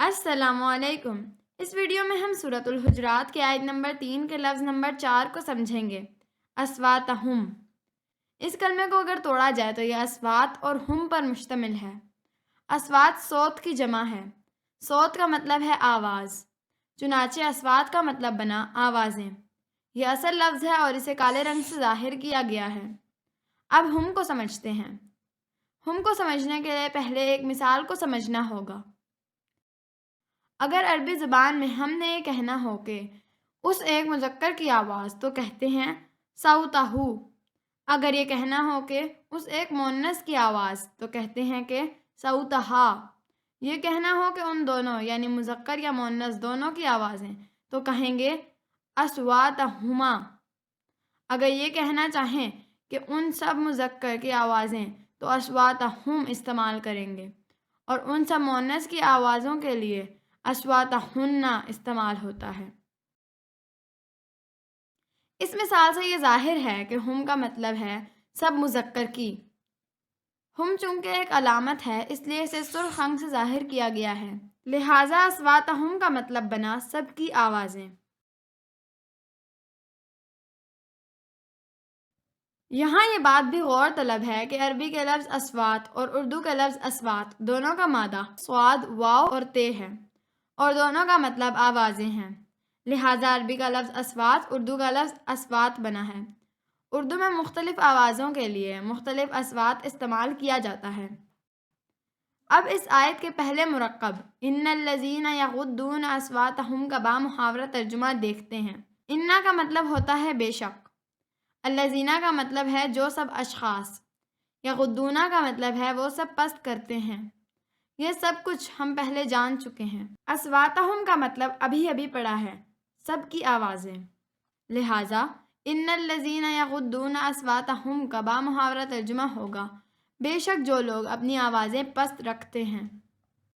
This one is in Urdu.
السلام علیکم۔ اس ویڈیو میں ہم سورۃ الحجرات کی آیت نمبر 3 کے لفظ نمبر 4 کو سمجھیں گے۔ اصواتہم، اس کلمے کو اگر توڑا جائے تو یہ اصوات اور ہم پر مشتمل ہے۔ اصوات صوت کی جمع ہے۔ صوت کا مطلب ہے آواز، چنانچہ اصوات کا مطلب بنا آوازیں۔ یہ اصل لفظ ہے اور اسے کالے رنگ سے ظاہر کیا گیا ہے۔ اب ہم کو سمجھتے ہیں۔ ہم کو سمجھنے کے لیے پہلے ایک مثال کو سمجھنا ہوگا۔ اگر عربی زبان میں ہم نے یہ کہنا ہو کہ اس ایک مذکر کی آواز تو کہتے ہیں صوتہو۔ اگر یہ کہنا ہو کہ اس ایک مؤنث کی آواز تو کہتے ہیں کہ صوتہا۔ یہ کہنا ہو کہ ان دونوں یعنی مذکر یا مؤنث دونوں کی آوازیں تو کہیں گے اصواتہما۔ اگر یہ کہنا چاہیں کہ ان سب مذکر کی آوازیں تو اصواتہم استعمال کریں گے، اور ان سب مؤنث کی آوازوں کے لیے اصواتہن استعمال ہوتا ہے۔ اس مثال سے یہ ظاہر ہے کہ ہم کا مطلب ہے سب مذکر کی۔ ہم چونکہ ایک علامت ہے اس لیے اسے سرخ رنگ سے ظاہر کیا گیا ہے، لہٰذا اصواتہم کا مطلب بنا سب کی آوازیں۔ یہاں یہ بات بھی غور طلب ہے کہ عربی کے لفظ اصوات اور اردو کے لفظ اصوات دونوں کا مادہ صاد، واو اور تے ہے، اور دونوں کا مطلب آوازیں ہیں، لہٰذا عربی کا لفظ اصوات اردو کا لفظ اصوات بنا ہے۔ اردو میں مختلف آوازوں کے لیے مختلف اصوات استعمال کیا جاتا ہے۔ اب اس آیت کے پہلے مرکب ان الذین یغضون اصواتہم کا بامحاورہ ترجمہ دیکھتے ہیں۔ انا کا مطلب ہوتا ہے بے شک، الذین کا مطلب ہے جو سب اشخاص، یغضون کا مطلب ہے وہ سب پست کرتے ہیں۔ یہ سب کچھ ہم پہلے جان چکے ہیں۔ اصواتہم کا مطلب ابھی پڑھا ہے، سب کی آوازیں، لہٰذا ان الذین یغضون اصواتہم کا بامحاورہ ترجمہ ہوگا بے شک جو لوگ اپنی آوازیں پست رکھتے ہیں۔